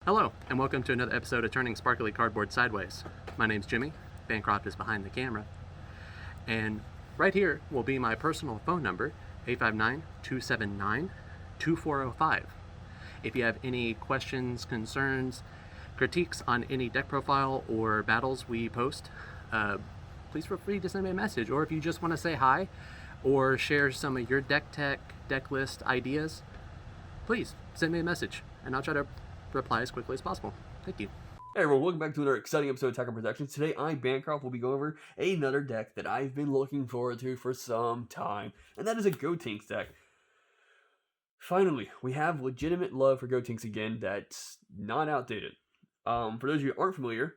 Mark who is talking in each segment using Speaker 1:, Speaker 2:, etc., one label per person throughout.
Speaker 1: Hello, and welcome to another episode of Turning Sparkly Cardboard Sideways. My name's Jimmy. Bancroft is behind the camera. And right here will be my personal phone number, 859-279-2405. If you have any questions, concerns, critiques on any deck profile or battles we post, please feel free to send me a message. Or if you just want to say hi or share some of your deck tech, deck list ideas, please send me a message, and I'll try to reply as quickly as possible. Thank you.
Speaker 2: Hey everyone, welcome back to another exciting episode of Attack on Protections. Today, I, Bancroft, will be going over another deck that I've been looking forward to for some time, and that is a Gotenks deck. Finally, we have legitimate love for Gotenks again that's not outdated. For those of you who aren't familiar,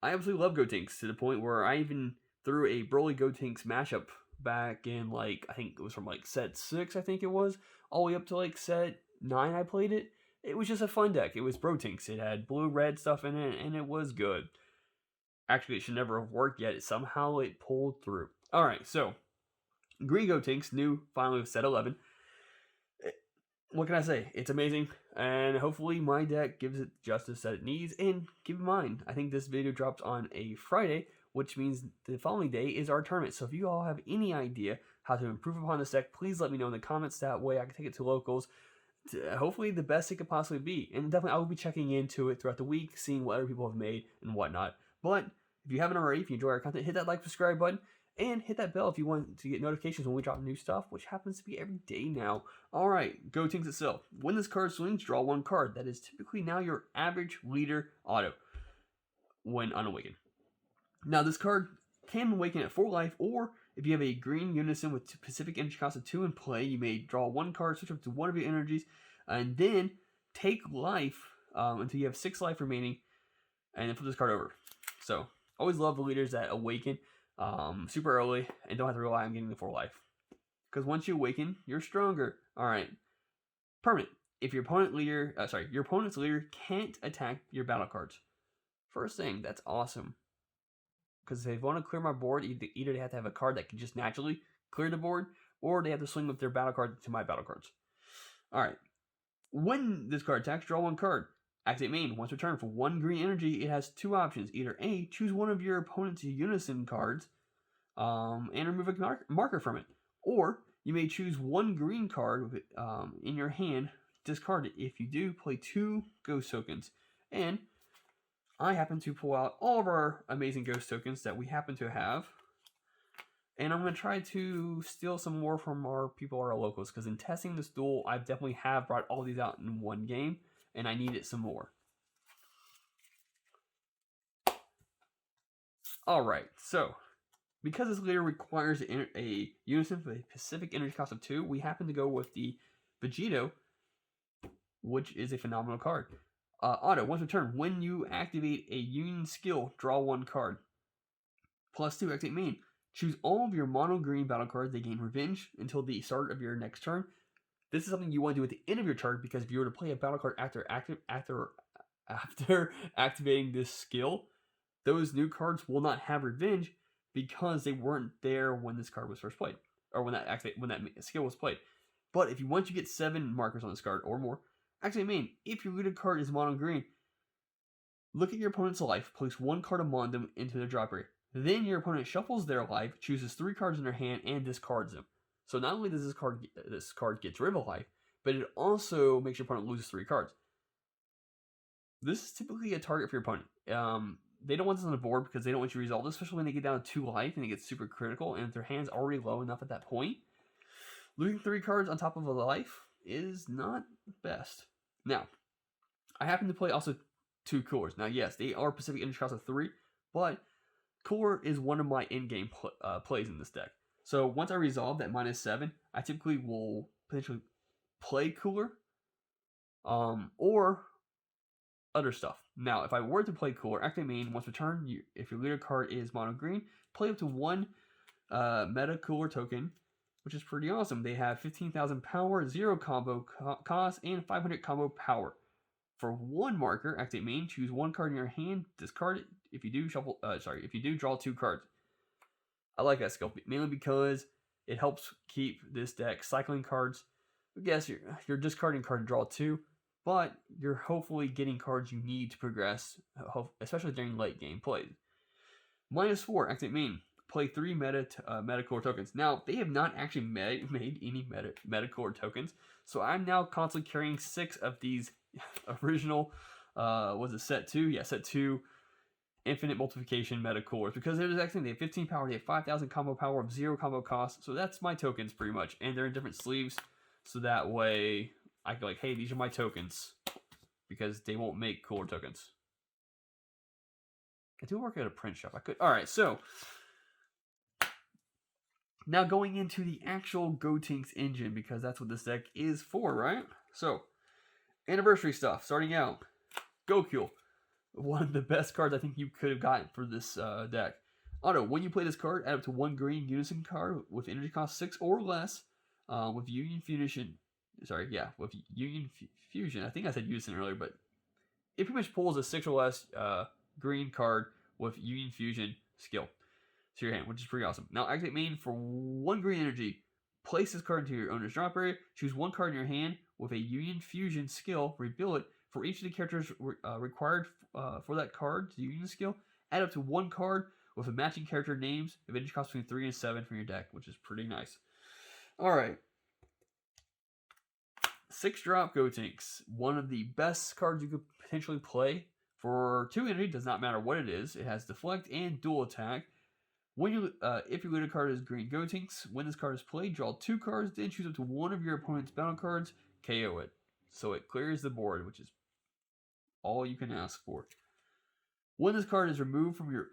Speaker 2: I absolutely love Gotenks to the point where I even threw a Broly Gotenks mashup back in, I think it was from set 6, I think it was, all the way up to set 9 I played it. It was just a fun deck. It was Brotinks. It had blue-red stuff in it, and it was good. Actually, it should never have worked yet. Somehow it pulled through. Alright, so, Green Gotenks, new, finally with set 11. What can I say? It's amazing, and hopefully my deck gives it justice that it needs. And keep in mind, I think this video drops on a Friday, which means the following day is our tournament. So if you all have any idea how to improve upon this deck, please let me know in the comments. That way I can take it to locals. Hopefully the best it could possibly be, and definitely I will be checking into it throughout the week, seeing what other people have made and whatnot. But if you haven't already, if you enjoy our content, hit that like, subscribe button, and hit that bell if you want to get notifications when we drop new stuff, which happens to be every day now. Alright, Gotenks itself. When this card swings, draw one card. That is typically now your average leader auto when unawakened. Now this card can awaken at 4 life, or if you have a green unison with specific energy cost of 2 in play, you may draw one card, switch up to one of your energies, and then take life until you have 6 life remaining, and then flip this card over. So, always love the leaders that awaken super early and don't have to rely on getting the 4 life. Because once you awaken, you're stronger. Alright. Permanent. If your opponent's leader can't attack your battle cards. First thing, that's awesome. Because if they want to clear my board, either they have to have a card that can just naturally clear the board, or they have to swing with their battle card to my battle cards. Alright. When this card attacks, draw one card. Activate main. Once returned for 1 green energy, it has 2 options. Either A, choose one of your opponent's unison cards, and remove a marker from it. Or, you may choose 1 green card with in your hand, discard it. If you do, play 2 ghost tokens. And I happen to pull out all of our amazing ghost tokens that we happen to have. And I'm going to try to steal some more from our locals. Because in testing this duel, I definitely have brought all these out in one game. And I needed some more. Alright, so because this leader requires a unison with a specific energy cost of 2, we happen to go with the Vegito, which is a phenomenal card. Auto, once returned, when you activate a union skill, draw 1 card. +2, activate main. Choose all of your mono green battle cards. They gain revenge until the start of your next turn. This is something you want to do at the end of your turn, because if you were to play a battle card after activating this skill, those new cards will not have revenge because they weren't there when this card was first played, or when that skill was played. But if you want to get 7 markers on this card or more, activate main. If your leader card is mono green, look at your opponent's life, place 1 card among them into their drop area. Then your opponent shuffles their life, chooses 3 cards in their hand, and discards them. So not only does this card get rid of a life, but it also makes your opponent lose 3 cards. This is typically a target for your opponent. They don't want this on the board because they don't want you to resolve this, especially when they get down to 2 life and it gets super critical, and if their hand's already low enough at that point, losing 3 cards on top of a life is not best. Now, I happen to play also 2 coolers. Now, yes, they are Pacific Energy cost of 3, but cooler is one of my in-game plays in this deck. So once I resolve that -7, I typically will potentially play cooler, or other stuff. Now, if I were to play cooler, activate main. Once returned, if your leader card is mono green, play up to 1 meta cooler token, which is pretty awesome. They have 15,000 power, 0 combo cost, and 500 combo power. For 1 marker, activate main. Choose 1 card in your hand, discard it. If you do, draw 2 cards. I like that skill, mainly because it helps keep this deck cycling cards. I guess you're discarding card to draw 2. but you're hopefully getting cards you need to progress, especially during late game play. -4, activate main. Play 3 Metacore tokens. Now, they have not actually made any Metacore tokens, so I'm now constantly carrying 6 of these original, was it set 2? Yeah, set 2 infinite multiplication Metacores, because there's actually, they have 15 power, they have 5,000 combo power of 0 combo cost, so that's my tokens pretty much, and they're in different sleeves, so that way I go like, hey, these are my tokens, because they won't make cooler tokens. I do work at a print shop. I could. All right, so now going into the actual Gotenks engine, because that's what this deck is for, right? So, anniversary stuff. Starting out, Goku, one of the best cards I think you could have gotten for this deck. Auto, when you play this card, add up to 1 green unison card with energy cost 6 or less, with Union Fusion. Sorry, yeah, with Union Fusion. I think I said unison earlier, but it pretty much pulls a 6 or less green card with Union Fusion skill to your hand, which is pretty awesome. Now, activate main for 1 green energy. Place this card into your owner's drop area. Choose 1 card in your hand with a Union Fusion skill. Reveal it. For each of the characters required for that card to Union skill, add up to 1 card with a matching character names of energy cost between 3 and 7 from your deck, which is pretty nice. Alright. 6-drop Gotenks. One of the best cards you could potentially play. For 2 energy, does not matter what it is. It has deflect and dual attack. When you, if your leader card is green Gotenks, when this card is played, draw 2 cards, then choose up to 1 of your opponent's battle cards, KO it. So it clears the board, which is all you can ask for. When this card is removed from your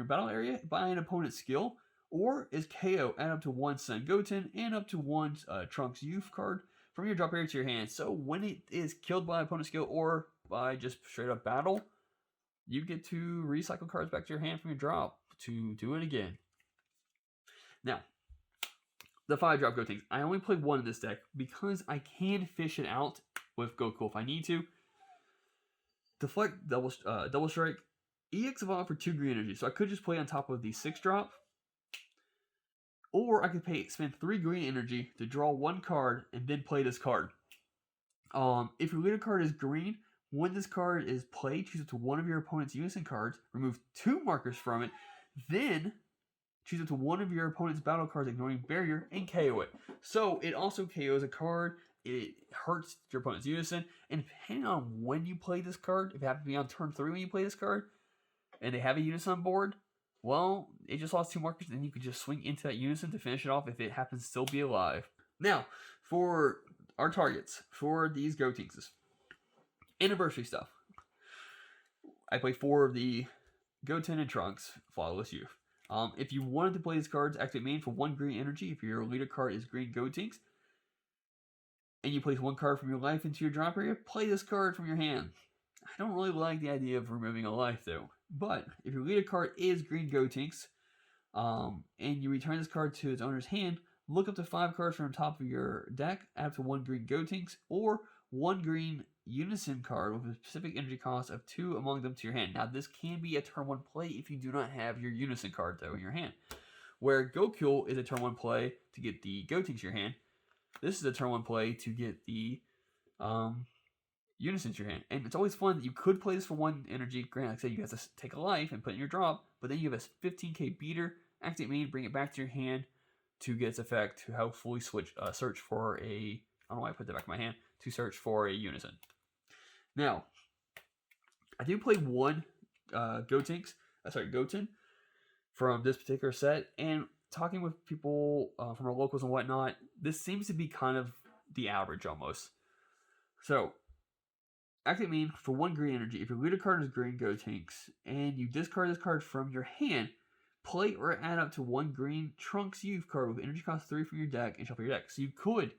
Speaker 2: battle area by an opponent's skill, or is KO, add up to 1 Sun Goten and up to 1 Trunks Youth card from your drop area to your hand. So when it is killed by an opponent's skill or by just straight up battle, you get to recycle cards back to your hand from your drop to do it again. Now, the 5-drop Gotenks. I only play 1 in this deck because I can fish it out with Goku if I need to. Deflect, double strike, EX Evolve for 2 green energy. So I could just play on top of the 6-drop. Or I could spend 3 green energy to draw 1 card and then play this card. If your leader card is green, when this card is played, choose up to 1 of your opponent's unison cards, remove 2 markers from it, then choose up to 1 of your opponent's battle cards, ignoring barrier, and KO it. So it also KOs a card, it hurts your opponent's unison, and depending on when you play this card, if it happens to be on turn 3 when you play this card, and they have a unison on board, well, it just lost 2 markers, and then you could just swing into that unison to finish it off if it happens to still be alive. Now, for our targets for these Gotenkses. Anniversary stuff. I play 4 of the Goten and Trunks, Flawless Youth. If you wanted to play these cards, activate main for 1 green energy. If your leader card is green Gotenks, and you place 1 card from your life into your drop area, play this card from your hand. I don't really like the idea of removing a life though. But if your leader card is green Gotenks, and you return this card to its owner's hand, look up to 5 cards from the top of your deck, add up to 1 green Gotenks, or 1 green unison card with a specific energy cost of 2 among them to your hand. Now, this can be a turn 1 play if you do not have your unison card, though, in your hand. Where Goku is a turn 1 play to get the Gotenks to your hand. This is a turn 1 play to get the unison to your hand. And it's always fun that you could play this for 1 energy. Granted, like I said, you have to take a life and put it in your drop, but then you have a 15k beater, activate main, bring it back to your hand to get its effect to hopefully search for a, I don't know why I put that back in my hand, to search for a unison. Now, I do play 1 Goten from this particular set, and talking with people from our locals and whatnot, this seems to be kind of the average almost. So, activate main for 1 green energy. If your leader card is green Gotenks, and you discard this card from your hand, play or add up to 1 green Trunks Youth card with energy cost 3 from your deck and shuffle your deck. So you could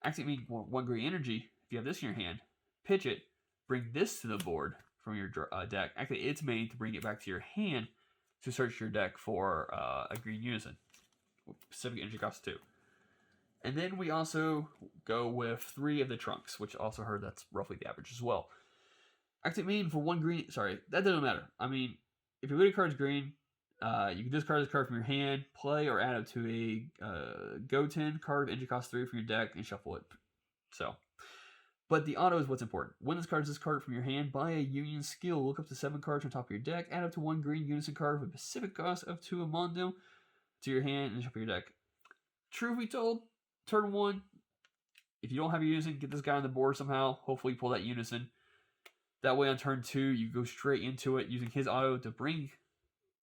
Speaker 2: activate main 1 green energy if you have this in your hand, pitch it, bring this to the board from your deck, activate its main to bring it back to your hand to search your deck for a green unison with specific energy cost 2. And then we also go with 3 of the Trunks, which also heard that's roughly the average as well. Activate main for 1 green. Sorry, that doesn't matter. I mean, if your leader card is green, you can discard this card from your hand, play or add up to a Goten card of energy cost 3 from your deck, and shuffle it. So, But the auto is what's important. When this card is discarded from your hand by a Union skill, look up to 7 cards from the top of your deck, add up to 1 green unison card with a specific cost up to a Mondo to your hand and top of your deck. Truth be told, turn 1, if you don't have a unison, get this guy on the board somehow. Hopefully pull that unison. That way on turn 2, you go straight into it using his auto to bring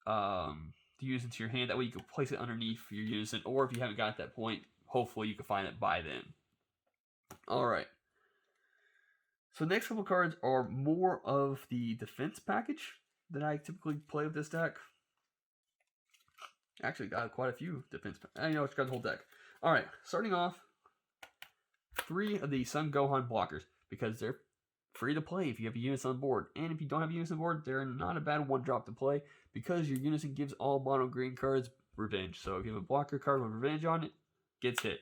Speaker 2: the unison to your hand. That way you can place it underneath your unison, or if you haven't got to that point, hopefully you can find it by then. Alright. So the next couple cards are more of the defense package that I typically play with this deck. Actually got quite a few defense packages. I know it's got the whole deck. Alright, starting off, 3 of the Sun Gohan blockers, because they're free to play if you have a unison on board. And if you don't have a unison on board, they're not a bad 1-drop to play, because your unison gives all mono green cards revenge. So if you have a blocker card with revenge on it, gets hit.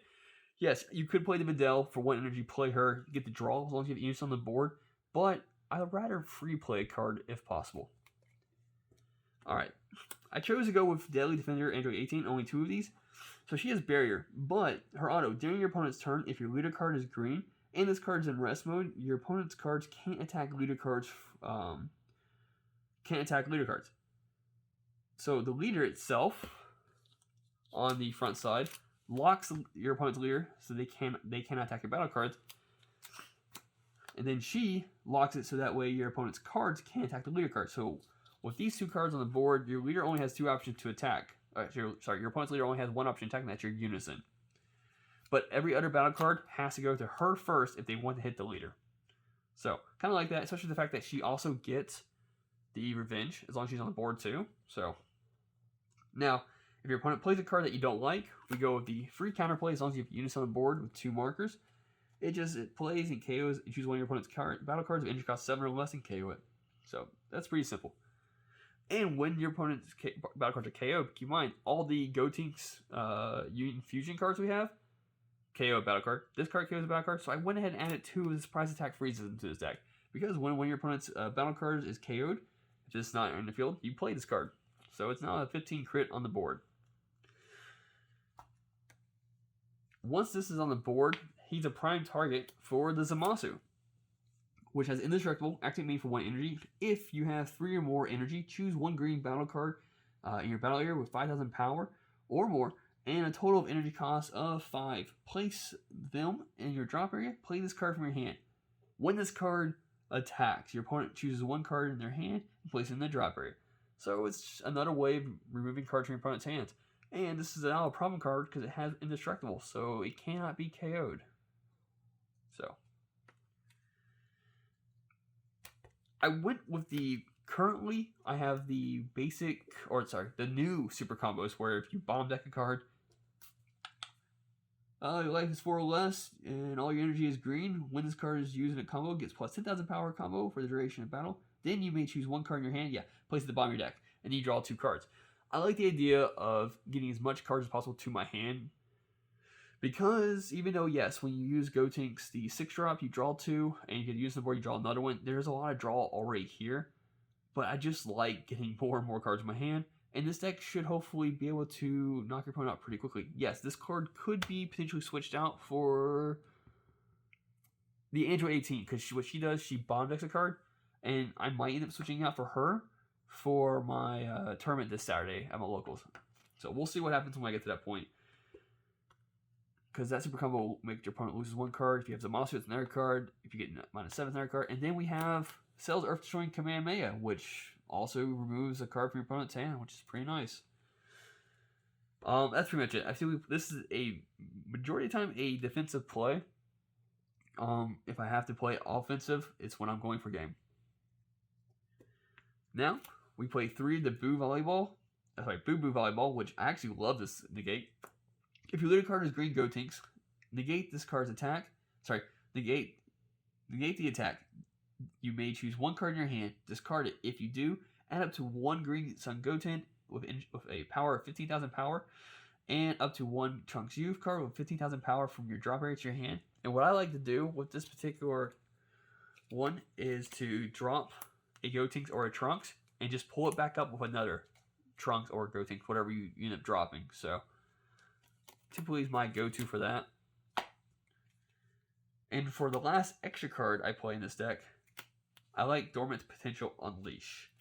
Speaker 2: Yes, you could play the Videl for 1 energy, play her, get the draw as long as you have unison on the board, but I'd rather free play a card if possible. Alright, I chose to go with Deadly Defender Android 18, only 2 of these. So she has Barrier, but her auto, during your opponent's turn, if your leader card is green, and this card is in rest mode, your opponent's cards can't attack leader cards, So the leader itself, on the front side, locks your opponent's leader, so they cannot attack your battle cards. And then she locks it so that way your opponent's cards can't attack the leader card. So with these 2 cards on the board, your leader only has 2 options to attack. Your opponent's leader only has 1 option to attack, and that's your unison. But every other battle card has to go to her first if they want to hit the leader. So, kind of like that, especially the fact that she also gets the revenge, as long as she's on the board too. So, now, if your opponent plays a card that you don't like, we go with the free counterplay as long as you have unison on the board with 2 markers. It plays and KOs. You choose one of your opponent's battle cards of energy cost 7 or less and KO it. So, that's pretty simple. And when your opponent's battle cards are KO'd, keep in mind, all the Gotenks fusion cards we have, KO a battle card. This card KOs a battle card, so I went ahead and added 2 of the surprise attack freezes into this deck. Because when your opponent's battle card is KO'd, if it's not in the field, you play this card. So it's now a 15 crit on the board. Once this is on the board, he's a prime target for the Zamasu, which has indestructible, activate main for 1 energy. If you have 3 or more energy, choose 1 green battle card in your battle area with 5,000 power or more, and a total of energy cost of 5. Place them in your drop area. Play this card from your hand. When this card attacks, your opponent chooses 1 card in their hand and places it in the drop area. So it's another way of removing cards from your opponent's hands. And this is now a problem card because it has indestructible, so it cannot be KO'd. So I went with currently I have the the new super combos where if you bomb deck a card, your life is 4 or less, and all your energy is green. When this card is used in a combo, it gets plus 10,000 power combo for the duration of battle. Then you may choose 1 card in your hand, place it at the bottom of your deck, and you draw 2 cards. I like the idea of getting as much cards as possible to my hand, because even though, yes, when you use Gotenks, the 6-drop, you draw 2, and you can use the board, you draw another one, there's a lot of draw already here, but I just like getting more and more cards in my hand, and this deck should hopefully be able to knock your opponent out pretty quickly. Yes, this card could be potentially switched out for the Android 18, because what she does, she bomb decks a card, and I might end up switching out for her for my tournament this Saturday at my locals. So we'll see what happens when I get to that point. Because that super combo will make your opponent loses 1 card. If you have Zamasu, it's another card. If you get -7, it's another card. And then we have Cell's Earth Destroying Kamehameha, which also removes a card from your opponent's hand, which is pretty nice. That's pretty much it. I feel this is a majority of the time a defensive play. If I have to play offensive, it's when I'm going for game. Now, we play 3 of the Boo Boo Volleyball, which I actually love this negate. If your leader card is green Gotenks, negate this card's attack. Negate the attack. You may choose 1 card in your hand, discard it. If you do, add up to 1 green Sun Goten with a power of 15,000 power, and up to 1 Trunks Youth card with 15,000 power from your drop area to your hand. And what I like to do with this particular one is to drop a Gotenks or a Trunks and just pull it back up with another Trunks or Gotenks, whatever you end up dropping. So typically is my go-to for that. And for the last extra card I play in this deck, I like Dormant Potential Unleash.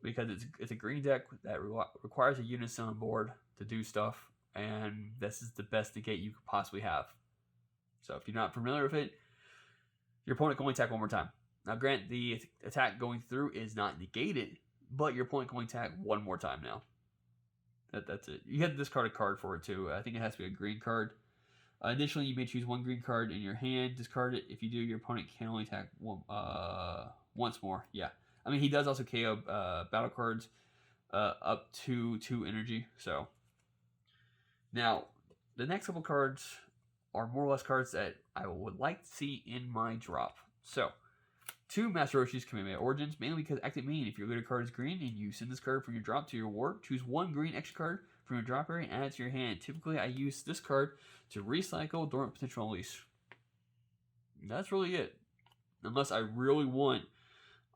Speaker 2: Because it's a green deck that requires a unison on board to do stuff. And this is the best negate you could possibly have. So if you're not familiar with it, your opponent can only attack one more time. Now, grant the attack going through is not negated, but your opponent can only attack one more time now. That's it. You have to discard a card for it too. I think it has to be a green card. Additionally, you may choose one green card in your hand, discard it. If you do, your opponent can only attack once more. Yeah. I mean, he does also KO battle cards up to 2 energy. So, now, the next couple cards are more or less cards that I would like to see in my drop. So, 2 Master Roshi's Kamehameha Origins, mainly because active main. If your leader card is green and you send this card from your drop to your work, choose 1 green extra card from your drop area and add it to your hand. Typically, I use this card to recycle Dormant Potential Unleash. That's really it. Unless I really want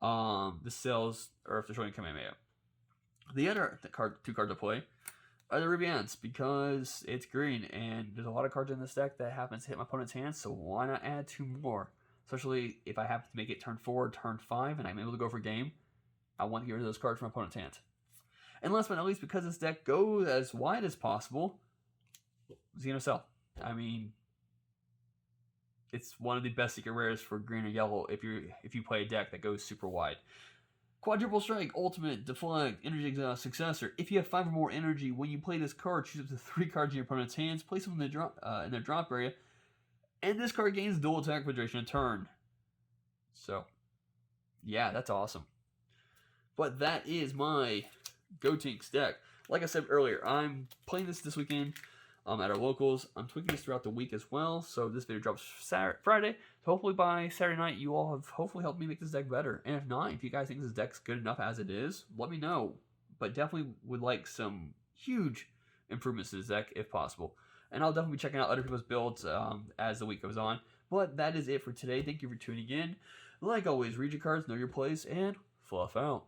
Speaker 2: the cells, or if they're showing Kamehameha. The other 2 cards to play are the Rubians, because it's green, and there's a lot of cards in this deck that happens to hit my opponent's hands, so why not add 2 more? Especially if I happen to make it turn 4, turn 5, and I'm able to go for game, I want to get rid of those cards from my opponent's hands. And last but not least, because this deck goes as wide as possible, Xenocell. I mean, it's one of the best secret rares for green or yellow if you play a deck that goes super wide. Quadruple Strike, Ultimate, Deflect, Energy Exhaust, Successor. If you have 5 or more energy, when you play this card, choose up to 3 cards in your opponent's hands, place them in their drop area, and this card gains dual attack for duration of turn. So, yeah, that's awesome. But that is my Gotenks deck. Like I said earlier, I'm playing this weekend at our locals. I'm tweaking this throughout the week as well. So this video drops Friday. So hopefully by Saturday night, you all have hopefully helped me make this deck better. And if not, if you guys think this deck's good enough as it is, let me know. But definitely would like some huge improvements to this deck if possible. And I'll definitely be checking out other people's builds as the week goes on. But that is it for today. Thank you for tuning in. Like always, read your cards, know your plays, and fluff out.